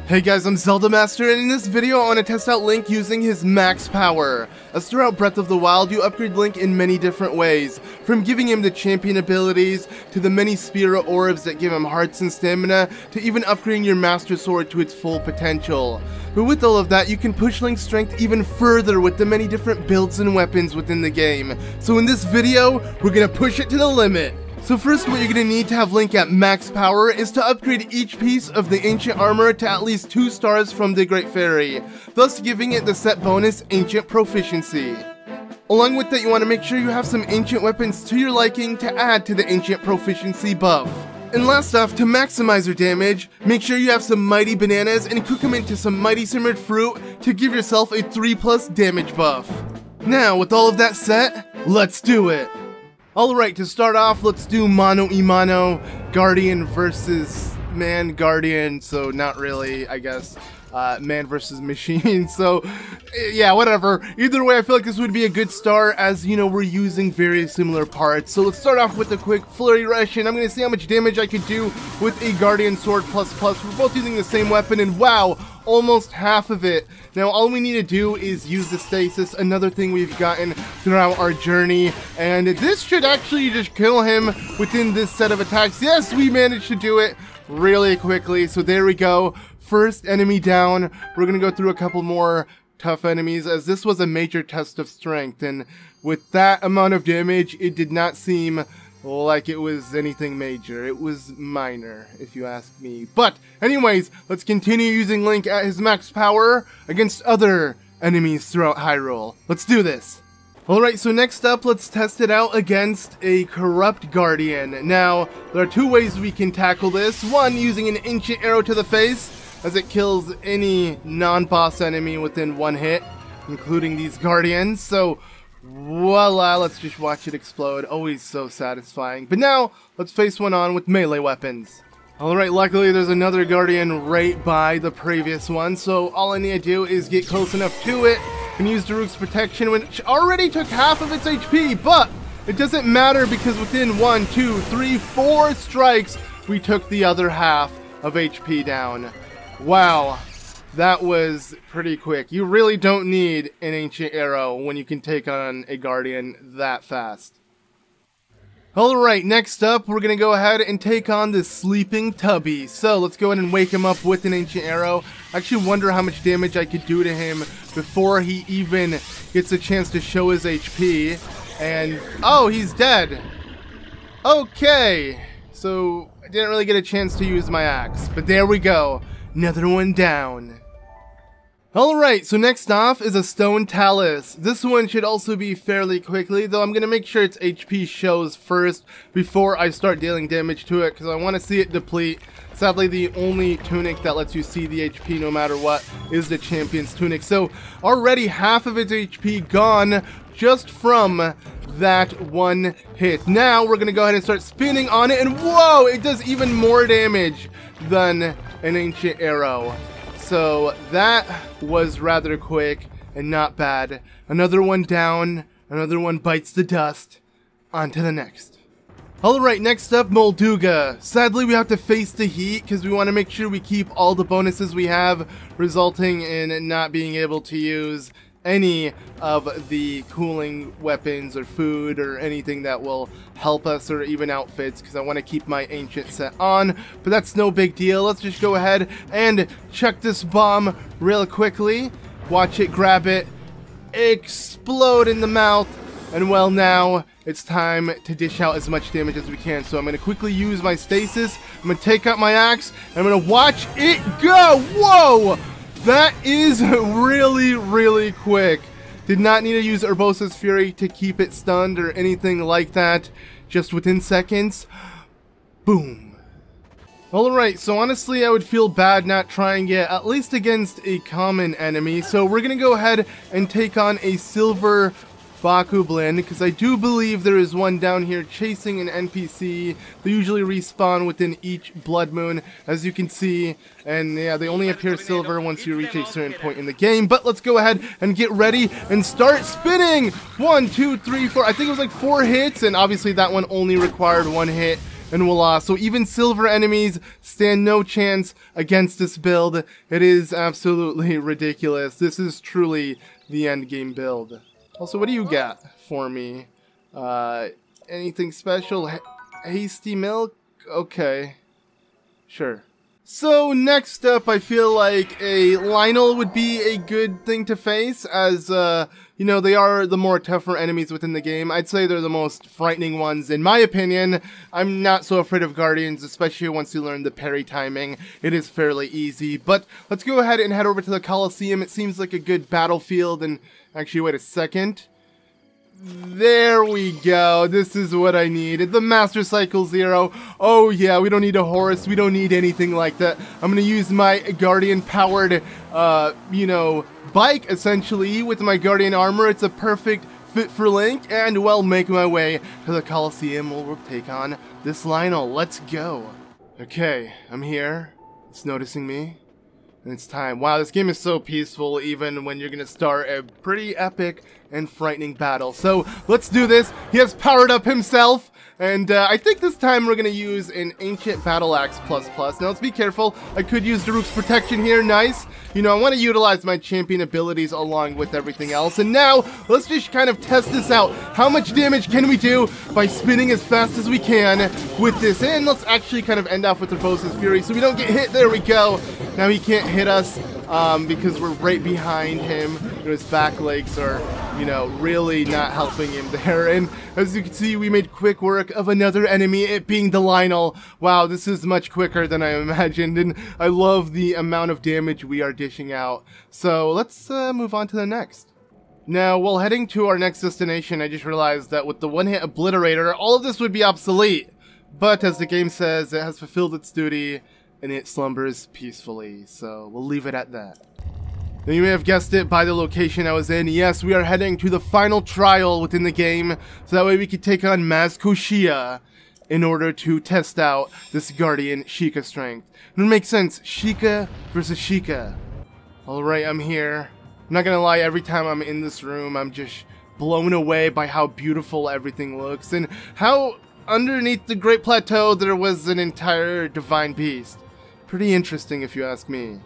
Hey guys, I'm Zelda Master, and in this video I want to test out Link using his max power. As throughout Breath of the Wild, you upgrade Link in many different ways, from giving him the champion abilities, to the many Spirit Orbs that give him hearts and stamina, to even upgrading your Master Sword to its full potential. But with all of that, you can push Link's strength even further with the many different builds and weapons within the game. So in this video, we're gonna push it to the limit. So first, what you're going to need to have Link at max power is to upgrade each piece of the ancient armor to at least 2 stars from the Great Fairy, thus giving it the set bonus Ancient Proficiency. Along with that, you want to make sure you have some ancient weapons to your liking to add to the Ancient Proficiency buff. And last off, to maximize your damage, make sure you have some Mighty Bananas and cook them into some Mighty Simmered Fruit to give yourself a 3+ damage buff. Now, with all of that set, let's do it! Alright, to start off, let's do mano a mano, Guardian versus man Guardian, so not really, I guess, man versus machine, so, yeah, whatever. Either way, I feel like this would be a good start, as, you know, we're using very similar parts. So let's start off with a quick Flurry Rush, and I'm going to see how much damage I could do with a Guardian Sword++. We're both using the same weapon, and wow, almost half of it. Now all we need to do is use the stasis, another thing we've gotten throughout our journey, and this should actually just kill him within this set of attacks. Yes, we managed to do it really quickly, so there we go. First enemy down. We're gonna go through a couple more tough enemies, as this was a major test of strength, and with that amount of damage, it did not seem like it was anything major. It was minor, if you ask me. But anyways, let's continue using Link at his max power against other enemies throughout Hyrule. Let's do this. Alright, so next up, let's test it out against a Corrupt Guardian. Now, there are 2 ways we can tackle this. One, using an Ancient Arrow to the face, as it kills any non-boss enemy within 1 hit, including these Guardians. So, voila, let's just watch it explode. Always so satisfying. But now, let's face one on with melee weapons. Alright, luckily there's another Guardian right by the previous one, so all I need to do is get close enough to it and use Daruk's protection, which already took half of its HP, but it doesn't matter because within 1, 2, 3, 4 strikes, we took the other half of HP down. Wow. That was pretty quick. You really don't need an Ancient Arrow when you can take on a Guardian that fast. Alright, next up, we're going to go ahead and take on this sleeping Tubby. So, let's go ahead and wake him up with an Ancient Arrow. I actually wonder how much damage I could do to him before he even gets a chance to show his HP. And, oh, he's dead. Okay. So, I didn't really get a chance to use my axe. But there we go. Another one down. Alright, so next off is a Stone Talus. This one should also be fairly quickly, though I'm going to make sure its HP shows first before I start dealing damage to it, because I want to see it deplete. Sadly, the only tunic that lets you see the HP no matter what is the Champion's Tunic. So, already half of its HP gone just from that 1 hit. Now, we're going to go ahead and start spinning on it, and whoa, it does even more damage than an Ancient Arrow. So that was rather quick and not bad. Another one down, another one bites the dust. On to the next. Alright, next up, Mouldoga. Sadly, we have to face the heat because we want to make sure we keep all the bonuses we have, resulting in not being able to use any of the cooling weapons or food or anything that will help us, or even outfits, because I want to keep my ancient set on, but that's no big deal. Let's just go ahead and chuck this bomb real quickly. Watch it, grab it, explode in the mouth, and well, now it's time to dish out as much damage as we can. So I'm going to quickly use my stasis, I'm going to take out my axe, and I'm going to watch it go. Whoa! That is really, really quick. Did not need to use Urbosa's Fury to keep it stunned or anything like that. Just within seconds. Boom. Alright, so honestly I would feel bad not trying it, at least against a common enemy. So we're going to go ahead and take on a Silver Bakudon, because I do believe there is one down here chasing an NPC. They usually respawn within each Blood Moon, as you can see, and yeah, they only appear silver once you reach a certain point in the game. But let's go ahead and get ready and start spinning. 1, 2, 3, 4, I think it was like 4 hits, and obviously that one only required 1 hit and voila. So even silver enemies stand no chance against this build. It is absolutely ridiculous. This is truly the end game build. Also, what do you got for me? Anything special? Hasty milk? Okay. Sure. So next up, I feel like a Lionel would be a good thing to face, as, you know, they are the more tougher enemies within the game. I'd say they're the most frightening ones, in my opinion. I'm not so afraid of Guardians, especially once you learn the parry timing. It is fairly easy, but let's go ahead and head over to the Coliseum. It seems like a good battlefield, and actually, wait a second. There we go. This is what I need. The Master Cycle Zero. Oh yeah, we don't need a horse. We don't need anything like that. I'm gonna use my Guardian powered, you know, bike essentially with my Guardian armor. It's a perfect fit for Link, and well, make my way to the Coliseum where we'll take on this Lionel. Let's go. Okay, I'm here. It's noticing me. And it's time. Wow, this game is so peaceful even when you're gonna start a pretty epic and frightening battle. So let's do this. He has powered up himself, and I think this time we're gonna use an Ancient Battle Axe ++. Now let's be careful. I could use Daruk's Protection here. Nice. You know, I want to utilize my champion abilities along with everything else. And now let's just kind of test this out. How much damage can we do by spinning as fast as we can with this? And let's actually kind of end off with the Urbosa's Fury so we don't get hit. There we go. Now he can't hit us because we're right behind him. You know, his back legs are, you know, really not helping him there. And as you can see, we made quick work of another enemy, it being the Lionel. Wow, this is much quicker than I imagined, and I love the amount of damage we are dishing out. So let's move on to the next. Now, while heading to our next destination, I just realized that with the one-hit Obliterator, all of this would be obsolete. But as the game says, it has fulfilled its duty, and it slumbers peacefully. So we'll leave it at that. Now, you may have guessed it by the location I was in. Yes, we are heading to the final trial within the game, so that way we can take on Masklucia in order to test out this Guardian Sheikah strength. And it makes sense, Sheikah versus Sheikah. Alright, I'm here. I'm not gonna lie, every time I'm in this room, I'm just blown away by how beautiful everything looks, and how underneath the Great Plateau there was an entire divine beast. Pretty interesting if you ask me.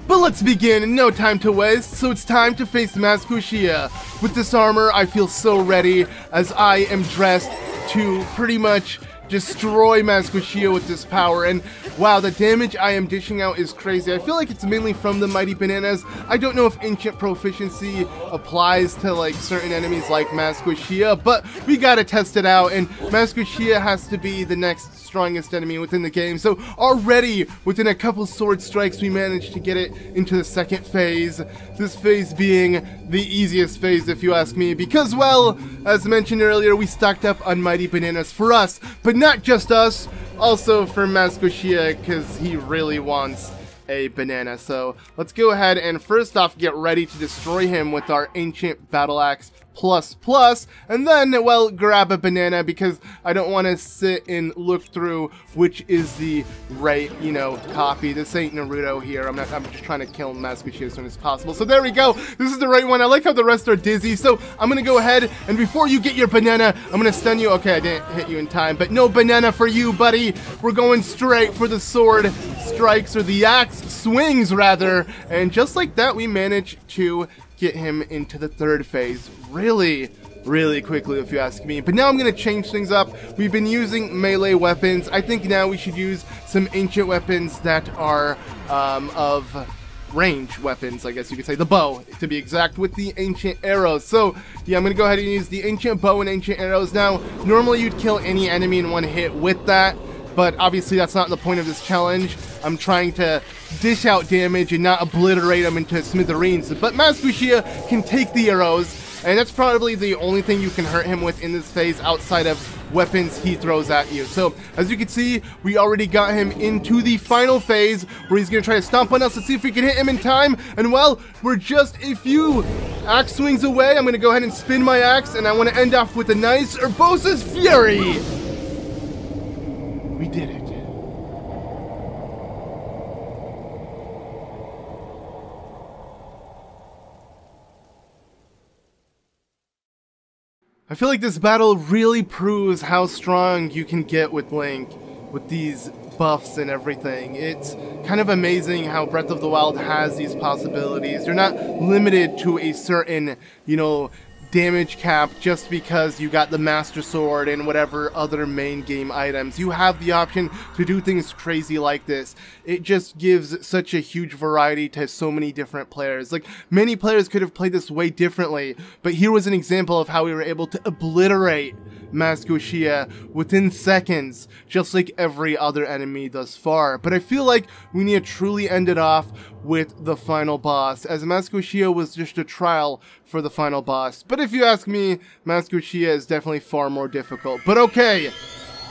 But let's begin, no time to waste, so it's time to face Masklucia. With this armor, I feel so ready, as I am dressed to pretty much destroy Masklucia with this power, and wow, the damage I am dishing out is crazy. I feel like it's mainly from the Mighty Bananas. I don't know if Ancient Proficiency applies to like certain enemies like Masklucia, but we gotta test it out, and Masklucia has to be the next strongest enemy within the game. So already within a couple sword strikes we managed to get it into the second phase, this phase being the easiest phase if you ask me, because well, as mentioned earlier, we stocked up on Mighty Bananas for us, but not just us, also for Masklucia, because he really wants a banana. So let's go ahead and first off get ready to destroy him with our Ancient Battle Axe ++, and then, well, grab a banana, because I don't want to sit and look through which is the right, you know, copy. This ain't Naruto here. I'm just trying to kill Masklucia as soon as possible. So there we go. This is the right one. I like how the rest are dizzy. So I'm gonna go ahead, and before you get your banana, I'm gonna stun you. Okay, I didn't hit you in time, but no banana for you, buddy. We're going straight for the sword strikes, or the axe swings rather, and just like that, we managed to get him into the third phase really quickly if you ask me. But now I'm going to change things up. We've been using melee weapons. I think now we should use some ancient weapons that are of range weapons, I guess you could say. The bow, to be exact, with the ancient arrows. So yeah, I'm going to go ahead and use the ancient bow and ancient arrows. Now, normally you'd kill any enemy in one hit with that, but obviously that's not the point of this challenge. I'm trying to dish out damage and not obliterate them into smithereens. But Masklucia can take the arrows, and that's probably the only thing you can hurt him with in this phase outside of weapons he throws at you. So as you can see, we already got him into the final phase where he's going to try to stomp on us. Let's see if we can hit him in time. And well, we're just a few axe swings away. I'm going to go ahead and spin my axe, and I want to end off with a nice Urbosa's Fury. We did it. I feel like this battle really proves how strong you can get with Link, with these buffs and everything. It's kind of amazing how Breath of the Wild has these possibilities. You're not limited to a certain, you know, damage cap just because you got the Master Sword and whatever other main game items. You have the option to do things crazy like this. It just gives such a huge variety to so many different players. Like, many players could have played this way differently, but here was an example of how we were able to obliterate Masklucia within seconds, just like every other enemy thus far. But I feel like we need to truly end it off with the final boss, as Masklucia was just a trial for the final boss. But if you ask me, Masklucia is definitely far more difficult. But okay,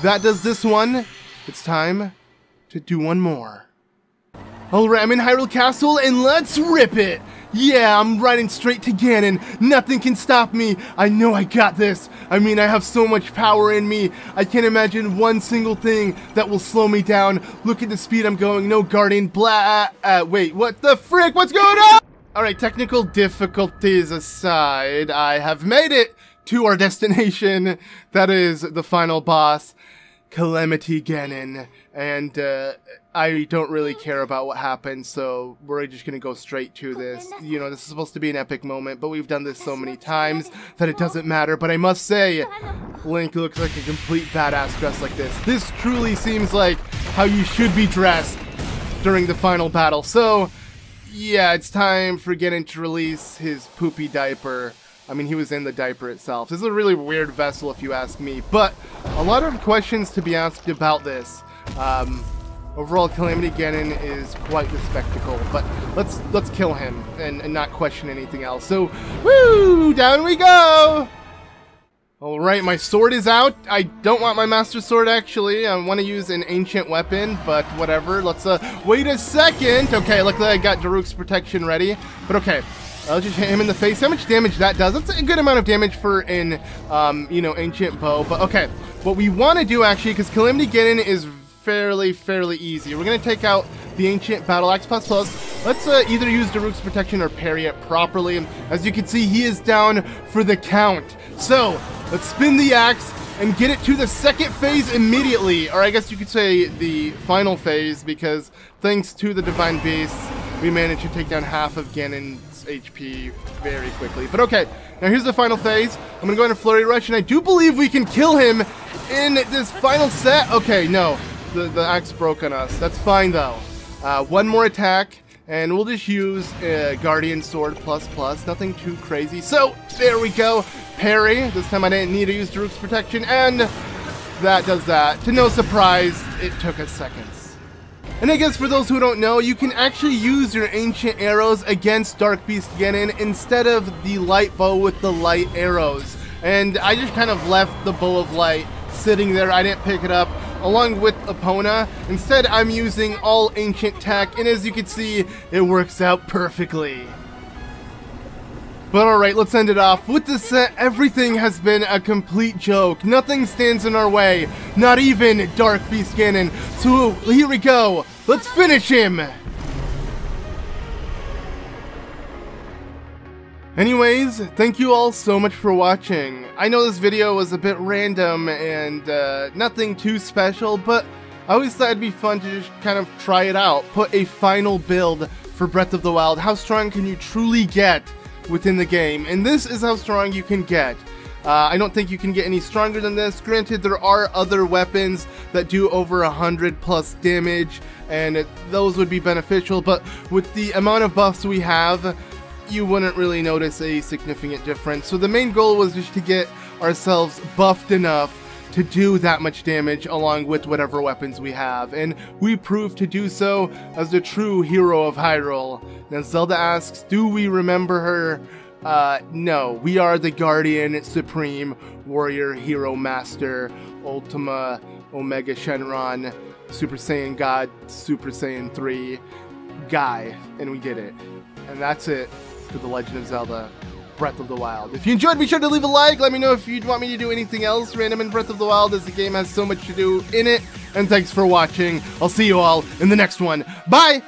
that does this one. It's time to do one more. Alright, I'm in Hyrule Castle, and let's rip it! Yeah, I'm riding straight to Ganon. Nothing can stop me. I know I got this. I mean, I have so much power in me. I can't imagine one single thing that will slow me down. Look at the speed I'm going. No guardian. Blah. Wait, what the frick? What's going on? Alright, technical difficulties aside, I have made it to our destination. That is the final boss, Calamity Ganon. And, I don't really care about what happens, so we're just gonna go straight to this. You know, this is supposed to be an epic moment, but we've done this so many times that it doesn't matter. But I must say, Link looks like a complete badass dressed like this. This truly seems like how you should be dressed during the final battle. So, yeah, it's time for Ganon to release his poopy diaper. I mean, he was in the diaper itself. This is a really weird vessel, if you ask me. But a lot of questions to be asked about this. Overall, Calamity Ganon is quite the spectacle, but let's kill him and not question anything else. So, woo! Down we go! Alright, my sword is out. I don't want my Master Sword, actually. I want to use an ancient weapon, but whatever. Let's, wait a second! Okay, luckily I got Daruk's protection ready. But okay, I'll just hit him in the face. How much damage that does? That's a good amount of damage for an, you know, ancient bow. But okay, what we want to do, actually, because Calamity Ganon is fairly easy. We're going to take out the Ancient Battle Axe ++. Let's either use Daruk's protection or parry it properly. As you can see, he is down for the count. So, let's spin the axe and get it to the second phase immediately. Or I guess you could say the final phase, because thanks to the Divine Beasts, we managed to take down half of Ganon's HP very quickly. But okay, now here's the final phase. I'm going to go into Flurry Rush, and I do believe we can kill him in this final set. Okay, no. The axe broke on us. That's fine, though. One more attack, and we'll just use Guardian Sword ++. Nothing too crazy. So, there we go. Parry. This time I didn't need to use Daruk's protection, and that does that. To no surprise, it took us seconds. And I guess for those who don't know, you can actually use your ancient arrows against Dark Beast Ganon instead of the light bow with the light arrows. And I just kind of left the bow of light sitting there. I didn't pick it up along with Epona. Instead, I'm using all ancient tech, and as you can see, it works out perfectly. But alright, let's end it off. With this set, everything has been a complete joke. Nothing stands in our way, not even Dark Beast Ganon. So here we go. Let's finish him! Anyways, thank you all so much for watching. I know this video was a bit random and nothing too special, but I always thought it'd be fun to just kind of try it out. Put a final build for Breath of the Wild. How strong can you truly get within the game? And this is how strong you can get. I don't think you can get any stronger than this. Granted, there are other weapons that do over 100+ damage, and those would be beneficial, but with the amount of buffs we have, you wouldn't really notice a significant difference. So the main goal was just to get ourselves buffed enough to do that much damage along with whatever weapons we have, and we proved to do so as the true hero of Hyrule. Now Zelda asks, do we remember her? No, we are the Guardian Supreme Warrior Hero Master Ultima Omega Shenron Super Saiyan God Super Saiyan 3 guy, and we did it. And that's it for The Legend of Zelda Breath of the Wild. If you enjoyed, be sure to leave a like. Let me know if you'd want me to do anything else random in Breath of the Wild, as the game has so much to do in it. And thanks for watching. I'll see you all in the next one. Bye!